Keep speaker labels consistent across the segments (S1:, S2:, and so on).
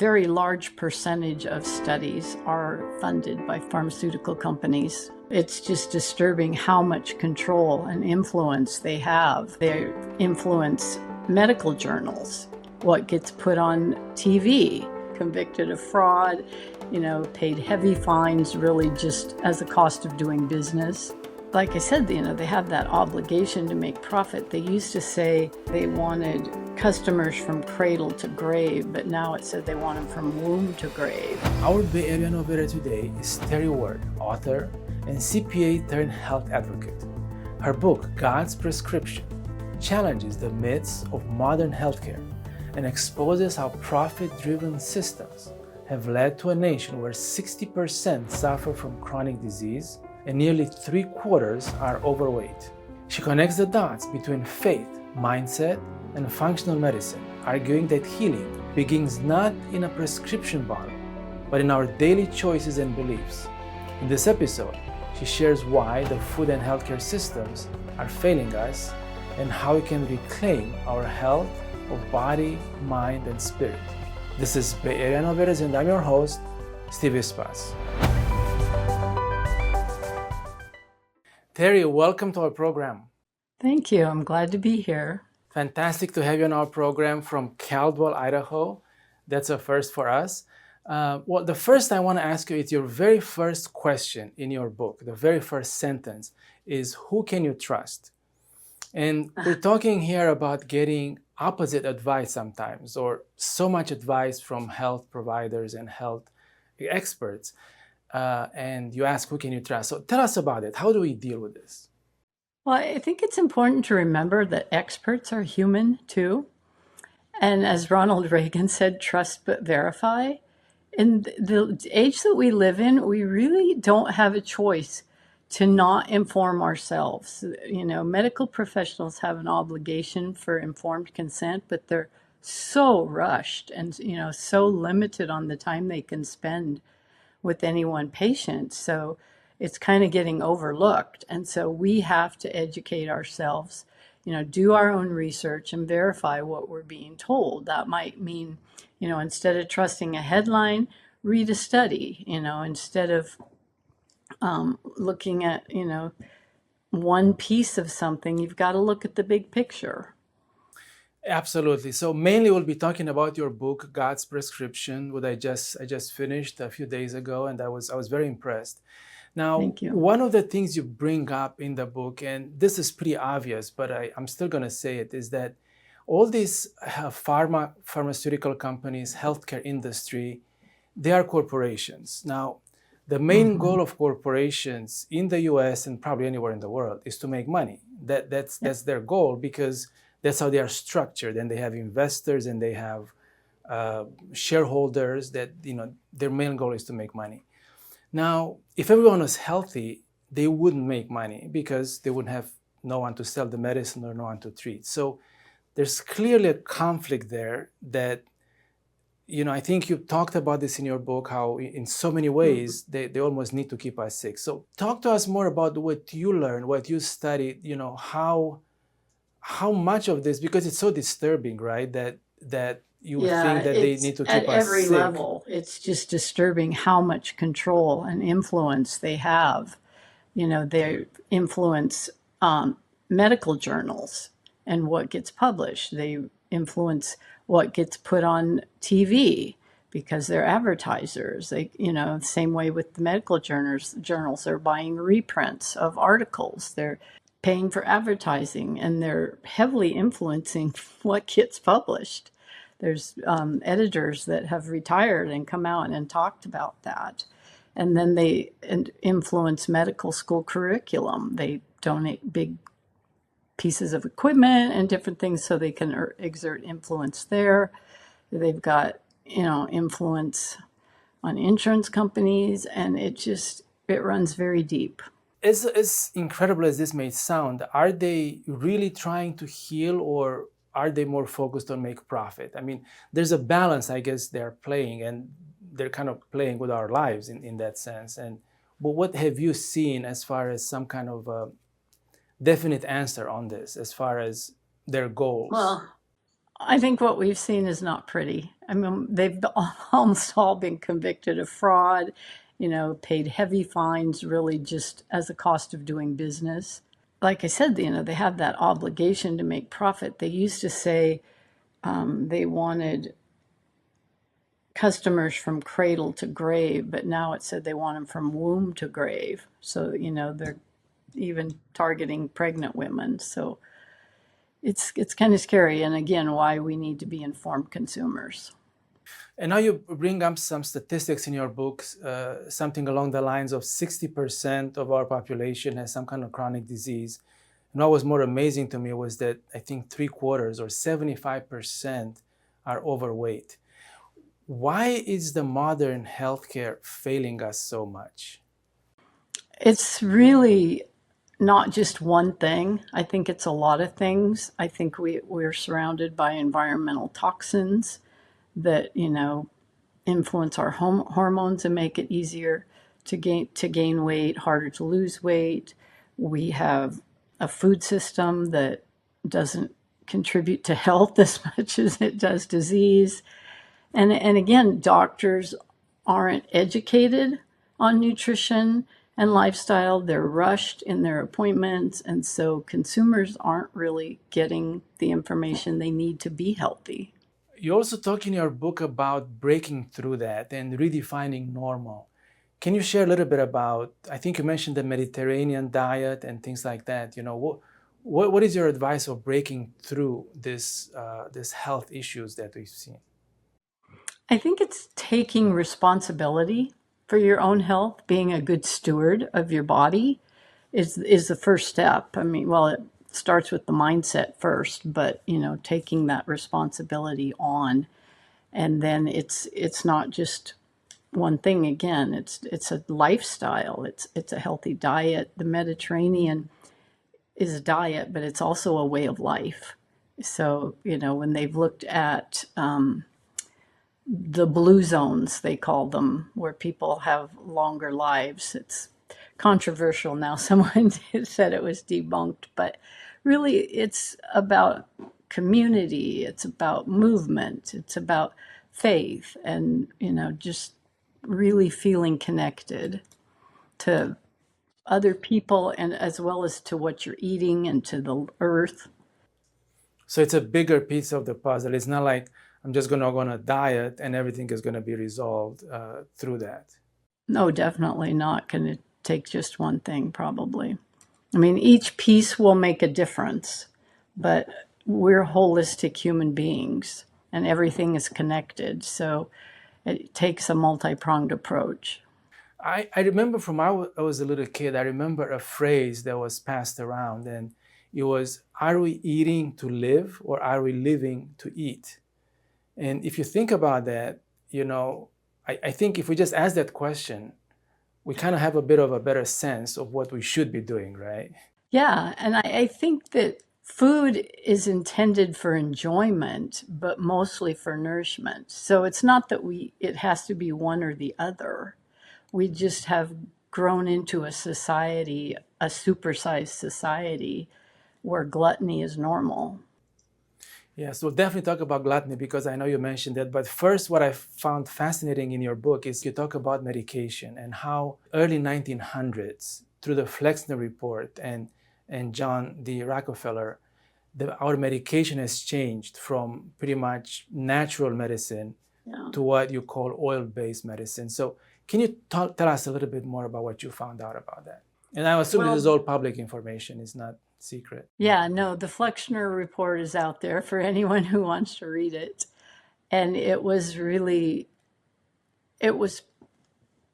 S1: very large percentage of studies are funded by pharmaceutical companies. It's just disturbing how much control and influence they have. They influence medical journals, what gets put on TV, convicted of fraud, paid heavy fines really just as a cost of doing business. Like I said, they have that obligation to make profit. They used to say they wanted customers from cradle to grave, but now it said they want them from womb to grave.
S2: Our Bay Area innovator today is Terri Ward, author and CPA turned health advocate. Her book, God's Prescription, challenges the myths of modern healthcare and exposes how profit-driven systems have led to a nation where 60% suffer from chronic disease and nearly 3/4 are overweight. She connects the dots between faith, mindset, and functional medicine, arguing that healing begins not in a prescription bottle, but in our daily choices and beliefs. In this episode, she shares why the food and healthcare systems are failing us and how we can reclaim our health of body, mind, and spirit. This is Bay Area Innovators, and I'm your host, Steve Ispas. Terri, welcome to our program.
S1: Thank you. I'm glad to be here.
S2: Fantastic to have you on our program from Caldwell, Idaho. That's a first for us. The first I want to ask you is your very first question in your book. The very first sentence is, who can you trust? And we're talking here about getting opposite advice sometimes, or so much advice from health providers and health experts. And you ask, who can you trust? So tell us about it. How do we deal with this?
S1: Well, I think it's important to remember that experts are human too. And as Ronald Reagan said, trust but verify. In the age that we live in, we really don't have a choice to not inform ourselves. Medical professionals have an obligation for informed consent, but they're so rushed and, so limited on the time they can spend with any one patient. So it's kind of getting overlooked. And so we have to educate ourselves, do our own research and verify what we're being told. That might mean, instead of trusting a headline, read a study, instead of looking at, one piece of something, you've got to look at the big picture.
S2: Absolutely. So mainly we'll be talking about your book, God's Prescription, what I just finished a few days ago, and I was very impressed. Now, one of the things you bring up in the book, and this is pretty obvious, but I'm still going to say it, is that all these pharmaceutical companies, healthcare industry, they are corporations. Now, the main goal of corporations in the US and probably anywhere in the world is to make money. That's their goal, because that's how they are structured, and they have investors and they have shareholders that, their main goal is to make money. Now, if everyone was healthy, they wouldn't make money because they wouldn't have no one to sell the medicine or no one to treat. So there's clearly a conflict there that, I think you talked about this in your book, how in so many ways they almost need to keep us sick. So talk to us more about what you learned, what you studied, how much of this, because it's so disturbing, right? That you think that they need to keep us sick.
S1: At every level, it's just disturbing how much control and influence they have. They influence medical journals and what gets published. They influence what gets put on TV because they're advertisers. They, same way with the medical journals, they're buying reprints of articles. They're paying for advertising, and they're heavily influencing what gets published. There's editors that have retired and come out and talked about that. And then they influence medical school curriculum. They donate big pieces of equipment and different things so they can exert influence there. They've got, influence on insurance companies, and it runs very deep.
S2: As incredible as this may sound, are they really trying to heal, or are they more focused on make profit? I mean, there's a balance, I guess, they're playing, and they're kind of playing with our lives in that sense. But what have you seen as far as some kind of definite answer on this, as far as their goals?
S1: Well, I think what we've seen is not pretty. I mean, they've almost all been convicted of fraud, paid heavy fines really just as a cost of doing business. Like I said, they have that obligation to make profit. They used to say they wanted customers from cradle to grave, but now it said they want them from womb to grave. So, they're even targeting pregnant women. So it's kind of scary. And again, why we need to be informed consumers.
S2: And now you bring up some statistics in your books, something along the lines of 60% of our population has some kind of chronic disease. And what was more amazing to me was that I think 3/4 or 75% are overweight. Why is the modern healthcare failing us so much?
S1: It's really not just one thing. I think it's a lot of things. I think we're surrounded by environmental toxins that, influence our hormones and make it easier to gain weight, harder to lose weight. We have a food system that doesn't contribute to health as much as it does disease. And again, doctors aren't educated on nutrition and lifestyle. They're rushed in their appointments. And so consumers aren't really getting the information they need to be healthy.
S2: You also talk in your book about breaking through that and redefining normal. Can you share a little bit about, I think you mentioned the Mediterranean diet and things like that. What is your advice of breaking through this health issues that we've seen?
S1: I think it's taking responsibility for your own health, being a good steward of your body is the first step. I mean, well, it starts with the mindset first, but taking that responsibility on, and then it's not just one thing. Again, it's a lifestyle. It's a healthy diet. The Mediterranean is a diet, but it's also a way of life. So when they've looked at the blue zones, they call them, where people have longer lives. It's controversial now. Someone said it was debunked, but really it's about community, it's about movement, it's about faith, and just really feeling connected to other people, and as well as to what you're eating and to the earth.
S2: So it's a bigger piece of the puzzle. It's not like I'm just going to go on a diet and everything is going to be resolved through that.
S1: No, definitely not going to take just one thing, probably. I mean, each piece will make a difference, but we're holistic human beings and everything is connected. So it takes a multi-pronged approach.
S2: I remember from I was a little kid, I remember a phrase that was passed around, and it was, are we eating to live or are we living to eat? And if you think about that, I think if we just ask that question, we kind of have a bit of a better sense of what we should be doing, right?
S1: Yeah, and I think that food is intended for enjoyment, but mostly for nourishment. So it's not that it has to be one or the other. We just have grown into a society, a supersized society, where gluttony is normal.
S2: Yes, we'll definitely talk about gluttony because I know you mentioned that. But first, what I found fascinating in your book is you talk about medication and how early 1900s, through the Flexner Report and John D. Rockefeller, our medication has changed from pretty much natural medicine to what you call oil-based medicine. So can you tell us a little bit more about what you found out about that? And I assume this is all public information. It's not secret.
S1: Yeah, no, the Flexner Report is out there for anyone who wants to read it. And it was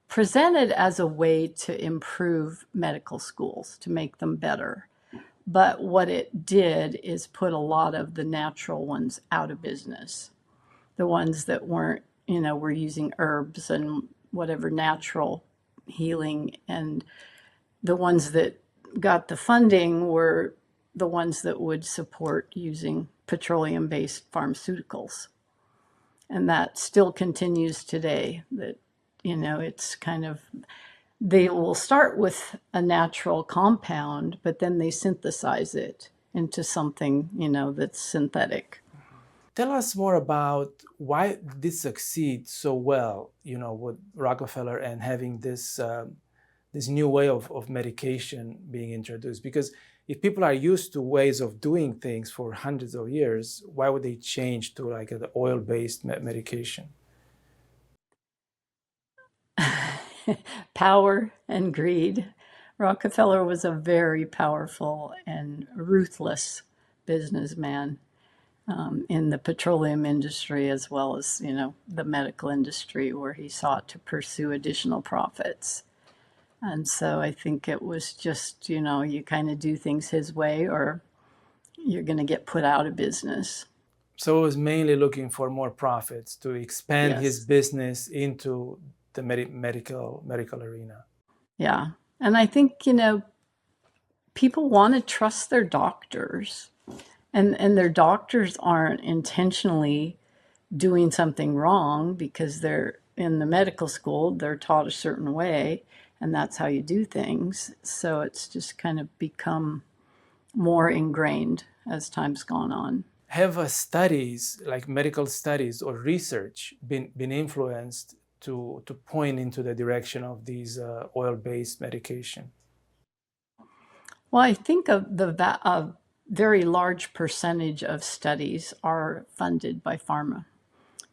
S1: presented as a way to improve medical schools, to make them better. But what it did is put a lot of the natural ones out of business. The ones that weren't, were using herbs and whatever natural healing, and the ones that got the funding were the ones that would support using petroleum-based pharmaceuticals. And that still continues today, that, it's kind of, they will start with a natural compound, but then they synthesize it into something, that's synthetic.
S2: Tell us more about why this succeed so well, with Rockefeller and having this new way of medication being introduced. Because if people are used to ways of doing things for hundreds of years, why would they change to like an oil-based medication?
S1: Power and greed. Rockefeller was a very powerful and ruthless businessman in the petroleum industry as well as, the medical industry where he sought to pursue additional profits. And so I think it was just, you kind of do things his way or you're going to get put out of business.
S2: So it was mainly looking for more profits to expand his
S1: Yes.
S2: business into the medical arena.
S1: Yeah. And I think, people want to trust their doctors. And their doctors aren't intentionally doing something wrong because they're in the medical school, they're taught a certain way, and that's how you do things. So it's just kind of become more ingrained as time's gone on.
S2: Have studies, like medical studies or research, been influenced to point into the direction of these oil-based medication?
S1: Well, I think a very large percentage of studies are funded by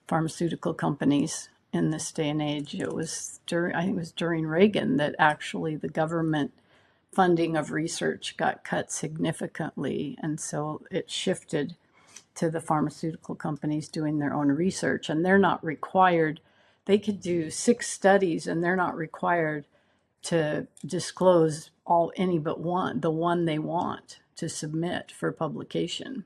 S1: pharmaceutical companies in this day and age. I think it was during Reagan that actually the government funding of research got cut significantly, and so it shifted to the pharmaceutical companies doing their own research, and they're not required. They could do 6 studies, and they're not required to disclose any but one, the one they want to submit for publication.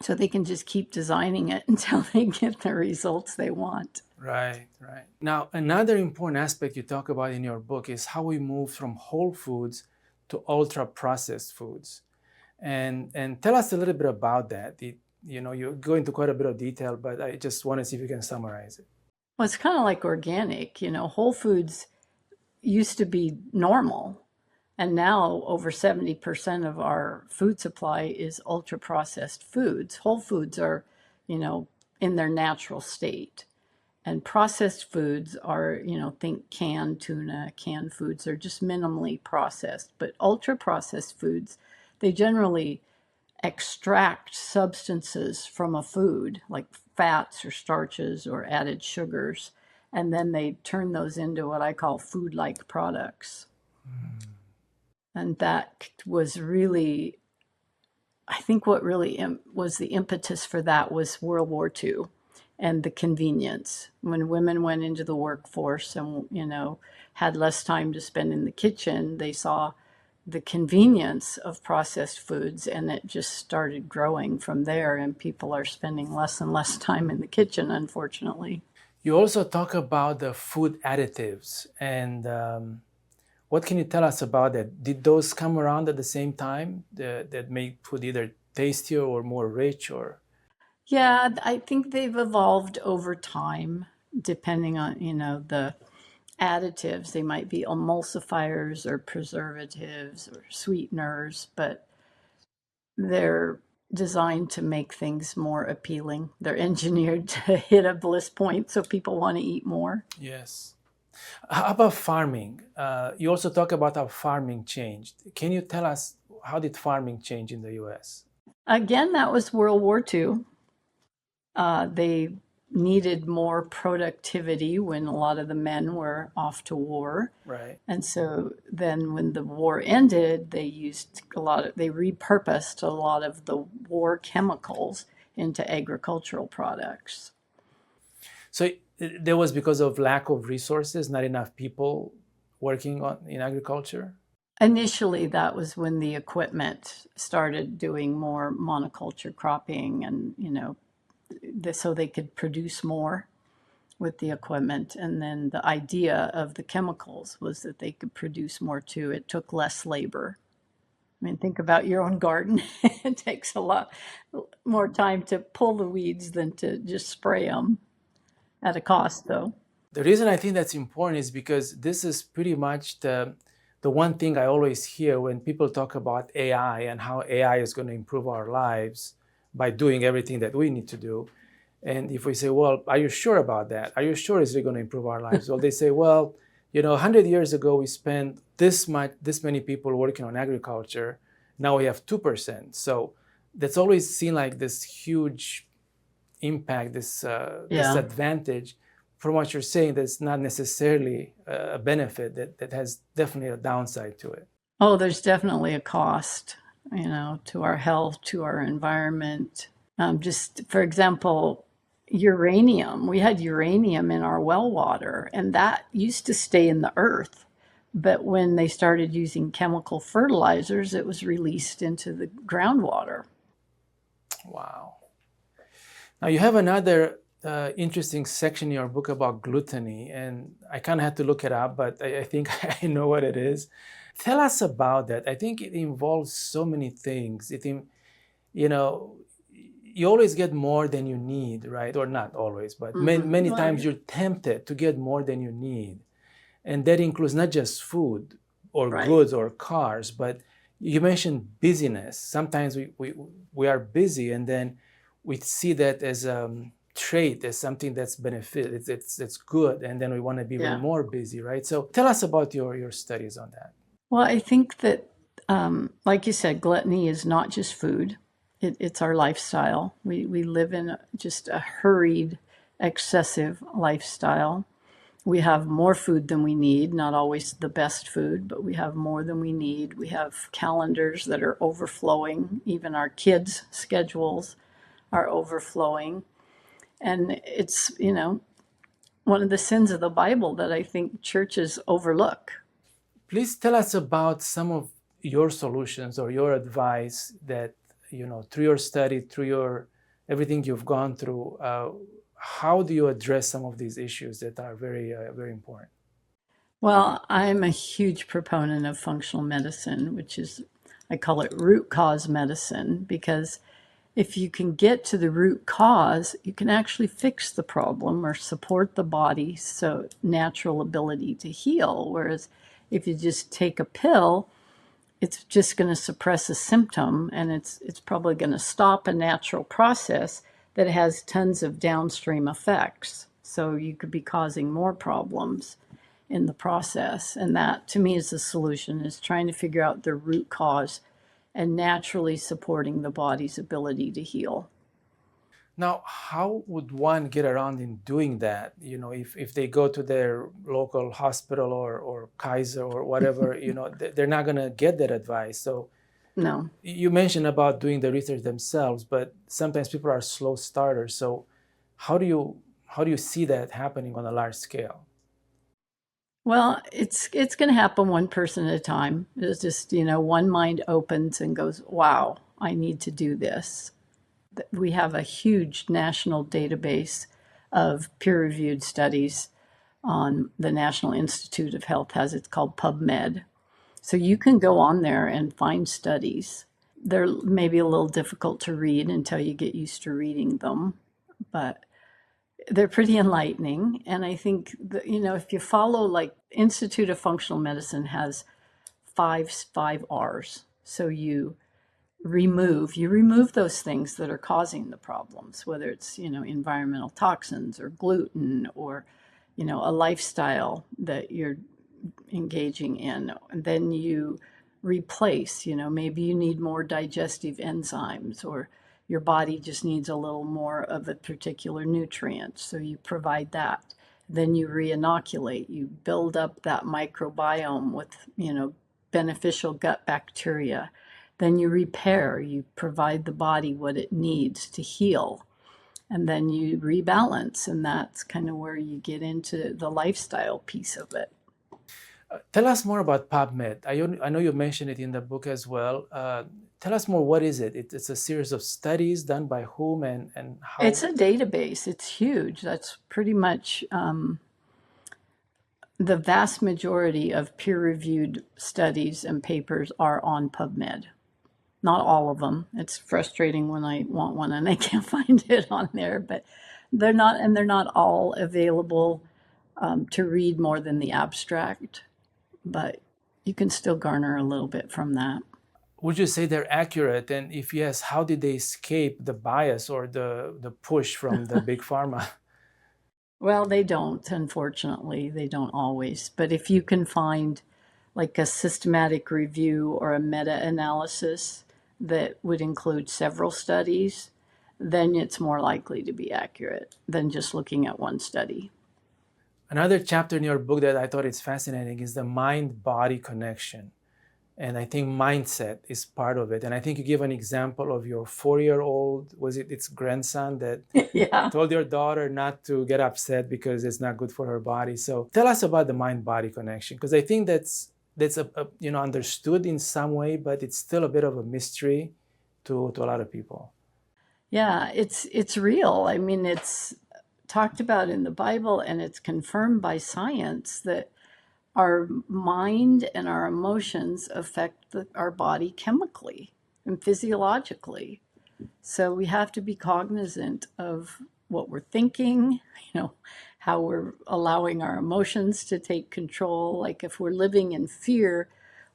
S1: So they can just keep designing it until they get the results they want.
S2: Right, right. Now, another important aspect you talk about in your book is how we move from whole foods to ultra processed foods. And tell us a little bit about that. You go into quite a bit of detail, but I just want to see if you can summarize it.
S1: Well, it's kind of like organic. Whole foods used to be normal, and now over 70% of our food supply is ultra processed foods. Whole foods are, in their natural state. And processed foods are, think canned tuna, canned foods, they're just minimally processed. But ultra processed foods, they generally extract substances from a food, like fats or starches or added sugars, and then they turn those into what I call food like products. And that was really, I think what really was the impetus for that was World War II and the convenience. When women went into the workforce and, had less time to spend in the kitchen, they saw the convenience of processed foods, and it just started growing from there. And people are spending less and less time in the kitchen, unfortunately.
S2: You also talk about the food additives, and what can you tell us about that? Did those come around at the same time that make food either tastier or more rich, or?
S1: Yeah, I think they've evolved over time, depending on, the additives. They might be emulsifiers or preservatives or sweeteners, but they're designed to make things more appealing. They're engineered to hit a bliss point so people want to eat more.
S2: Yes. How about farming? You also talk about how farming changed. Can you tell us how did farming change in the U.S.?
S1: Again, that was World War II. They needed more productivity when a lot of the men were off to war.
S2: Right.
S1: And so then when the war ended, they repurposed a lot of the war chemicals into agricultural products.
S2: So there was because of lack of resources, not enough people working in agriculture?
S1: Initially, that was when the equipment started doing more monoculture cropping and, so they could produce more with the equipment. And then the idea of the chemicals was that they could produce more too. It took less labor. I mean, think about your own garden. It takes a lot more time to pull the weeds than to just spray them at a cost, though.
S2: The reason I think that's important is because this is pretty much the one thing I always hear when people talk about AI and how AI is going to improve our lives. by doing everything that we need to do. And if we say, well, are you sure about that? Are you sure it's really going to improve our lives? Well, they say, well, 100 years ago, we spent this many people working on agriculture. Now we have 2%. So that's always seen like this huge impact, this advantage. From what you're saying, that's not necessarily a benefit. That has definitely a downside to it.
S1: Oh, there's definitely a cost, to our health, to our environment. Just for example, uranium. We had uranium in our well water, and that used to stay in the earth. But when they started using chemical fertilizers, it was released into the groundwater.
S2: Wow. Now, you have another interesting section in your book about gluttony, and I kind of had to look it up, but I think I know what it is. Tell us about that. I think it involves so many things. You always get more than you need, right? Or not always, but many times you're tempted to get more than you need. And that includes not just food or goods or cars, but you mentioned busyness. Sometimes we are busy, and then we see that as a trait, as something that's benefit, it's good, and then we want to be even more busy, right? So tell us about your studies on that.
S1: Well, I think that, like you said, gluttony is not just food. It's our lifestyle. We live in just a hurried, excessive lifestyle. We have more food than we need, not always the best food, but we have more than we need. We have calendars that are overflowing. Even our kids' schedules are overflowing. And it's, one of the sins of the Bible that I think churches overlook.
S2: Please tell us about some of your solutions or your advice that, through your study, through everything you've gone through, how do you address some of these issues that are very, very important?
S1: Well, I'm a huge proponent of functional medicine, which is, I call it root cause medicine, because if you can get to the root cause, you can actually fix the problem or support the body's natural ability to heal. Whereas if you just take a pill, it's just going to suppress a symptom, and it's probably going to stop a natural process that has tons of downstream effects. So you could be causing more problems in the process. And that, to me, is the solution, is trying to figure out the root cause and naturally supporting the body's ability to heal.
S2: Now, how would one get around in doing that? If they go to their local hospital or Kaiser or whatever, they're not going to get that advice. So
S1: no.
S2: You mentioned about doing the research themselves, but sometimes people are slow starters. So how do you see that happening on a large scale?
S1: Well, it's going to happen one person at a time. It's just, one mind opens and goes, wow, I need to do this. We have a huge national database of peer-reviewed studies on the National Institute of Health has. It's called PubMed. So you can go on there and find studies. They're maybe a little difficult to read until you get used to reading them, but they're pretty enlightening. And I think that, if you follow, like Institute of Functional Medicine has five R's. So you remove those things that are causing the problems, whether it's, environmental toxins or gluten or, a lifestyle that you're engaging in. And then you replace, maybe you need more digestive enzymes, or your body just needs a little more of a particular nutrient. So you provide that. Then you re-inoculate, you build up that microbiome with, beneficial gut bacteria. Then you repair, you provide the body what it needs to heal. And then you rebalance, and that's kind of where you get into the lifestyle piece of it.
S2: Tell us more about PubMed. I know you mentioned it in the book as well. Tell us more, what is it? It's a series of studies done by whom and how?
S1: It's a database. It's huge. That's pretty much the vast majority of peer-reviewed studies and papers are on PubMed. Not all of them. It's frustrating when I want one and I can't find it on there, but they're not all available to read more than the abstract, but you can still garner a little bit from that.
S2: Would you say they're accurate? And if yes, how did they escape the bias or the push from the big pharma?
S1: Well, they don't, unfortunately. They don't always. But if you can find like a systematic review or a meta analysis that would include several studies, then it's more likely to be accurate than just looking at one study.
S2: Another chapter in your book that I thought is fascinating is the mind-body connection. And I think mindset is part of it. And I think you give an example of your 4-year-old, was it its grandson that
S1: Yeah.
S2: told your daughter not to get upset because it's not good for her body. So tell us about the mind-body connection, because I think that's understood in some way, but it's still a bit of a mystery to a lot of people.
S1: Yeah, it's real. I mean, it's talked about in the Bible and it's confirmed by science that our mind and our emotions affect our body chemically and physiologically. So we have to be cognizant of what we're thinking, how we're allowing our emotions to take control. Like if we're living in fear,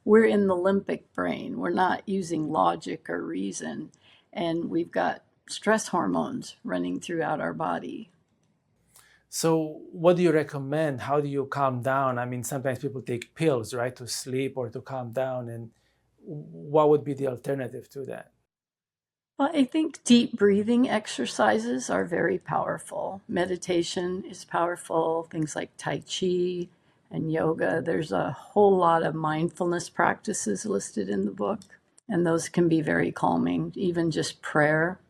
S1: we're in the limbic brain. We're not using logic or reason. And we've got stress hormones running throughout our body.
S2: So what do you recommend? How do you calm down? I mean, sometimes people take pills, right, to sleep or to calm down. And what would be the alternative to that?
S1: Well, I think deep breathing exercises are very powerful. Meditation is powerful. Things like Tai Chi and yoga. There's a whole lot of mindfulness practices listed in the book, and those can be very calming. Even just prayer,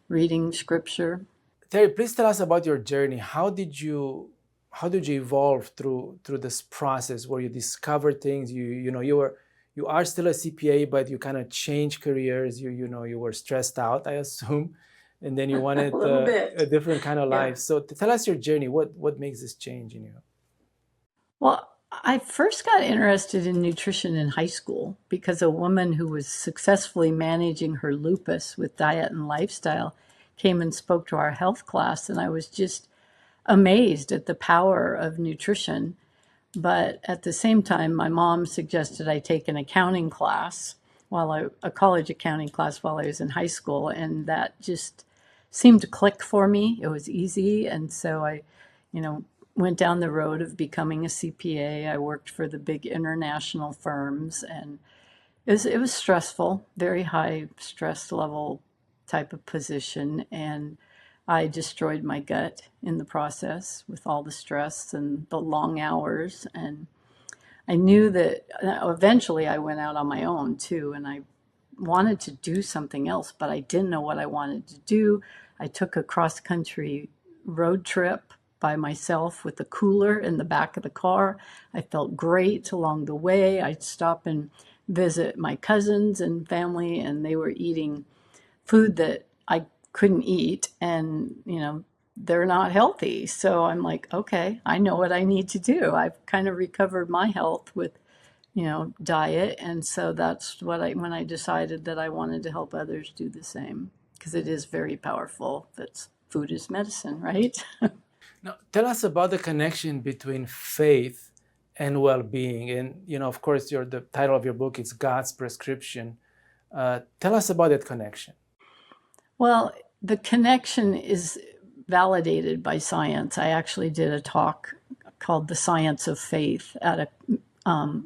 S1: reading scripture.
S2: Terri, please tell us about your journey. How did you evolve through this process where you discovered things? You are still a CPA, but you kind of changed careers. You were stressed out, I assume, and then you wanted
S1: A little bit.
S2: a different kind of
S1: Yeah.
S2: life. So tell us your journey. What makes this change in you?
S1: Well, I first got interested in nutrition in high school because a woman who was successfully managing her lupus with diet and lifestyle came and spoke to our health class, and I was just amazed at the power of nutrition. But at the same time, my mom suggested I take an accounting class a college accounting class while I was in high school, and that just seemed to click for me. It was easy, and so I, you know, went down the road of becoming a CPA. I worked for the big international firms, and it was stressful, very high stress level type of position, and I destroyed my gut in the process with all the stress and the long hours. And I knew that eventually I went out on my own too, and I wanted to do something else, but I didn't know what I wanted to do. I took a cross country road trip by myself with a cooler in the back of the car. I felt great along the way. I'd stop and visit my cousins and family, and they were eating food that I couldn't eat, and they're not healthy. So I'm like, okay, I know what I need to do. I've kind of recovered my health with diet, and so that's when I decided that I wanted to help others do the same, because it is very powerful. That's food is medicine, right?
S2: Now, tell us about the connection between faith and well-being. And of course, the title of your book is God's Prescription. Tell us about that connection.
S1: Well, the connection is validated by science. I actually did a talk called The Science of Faith at a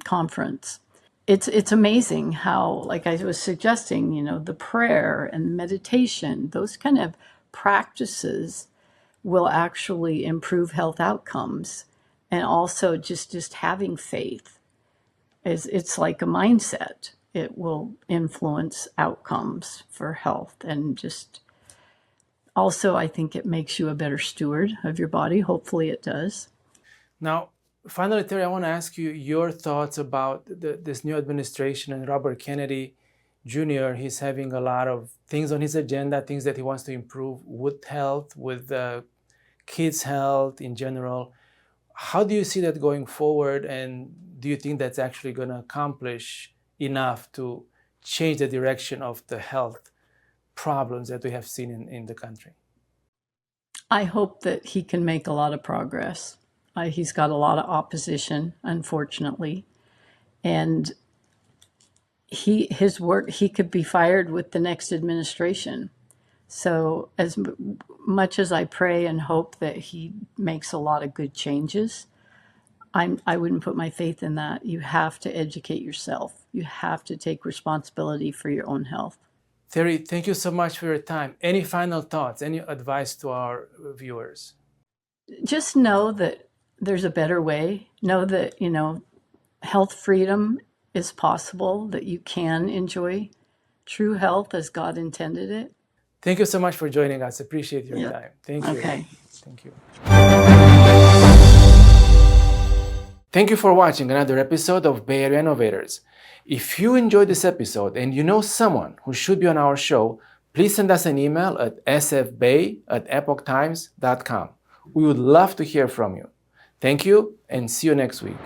S1: conference. It's amazing how, like I was suggesting, the prayer and meditation, those kind of practices will actually improve health outcomes. And also just having faith it's like a mindset. It will influence outcomes for health, and just also I think it makes you a better steward of your body. Hopefully it does.
S2: Now, finally, Terri, I want to ask you your thoughts about this new administration and Robert Kennedy Jr. He's having a lot of things on his agenda, things that he wants to improve with health, with kids' health in general. How do you see that going forward? And do you think that's actually going to accomplish enough to change the direction of the health problems that we have seen in the country?
S1: I hope that he can make a lot of progress. He's got a lot of opposition, unfortunately. And his work, he could be fired with the next administration. So as much as I pray and hope that he makes a lot of good changes, I wouldn't put my faith in that. You have to educate yourself. You have to take responsibility for your own health.
S2: Terri, thank you so much for your time. Any final thoughts, any advice to our viewers?
S1: Just know that there's a better way. Know that, health freedom is possible, that you can enjoy true health as God intended it.
S2: Thank you so much for joining us. Appreciate your
S1: Yeah.
S2: time. Thank you.
S1: Okay.
S2: Thank you. Thank you for watching another episode of Bay Area Innovators. If you enjoyed this episode and you know someone who should be on our show, please send us an email at sfbay@epochtimes.com. We would love to hear from you. Thank you and see you next week.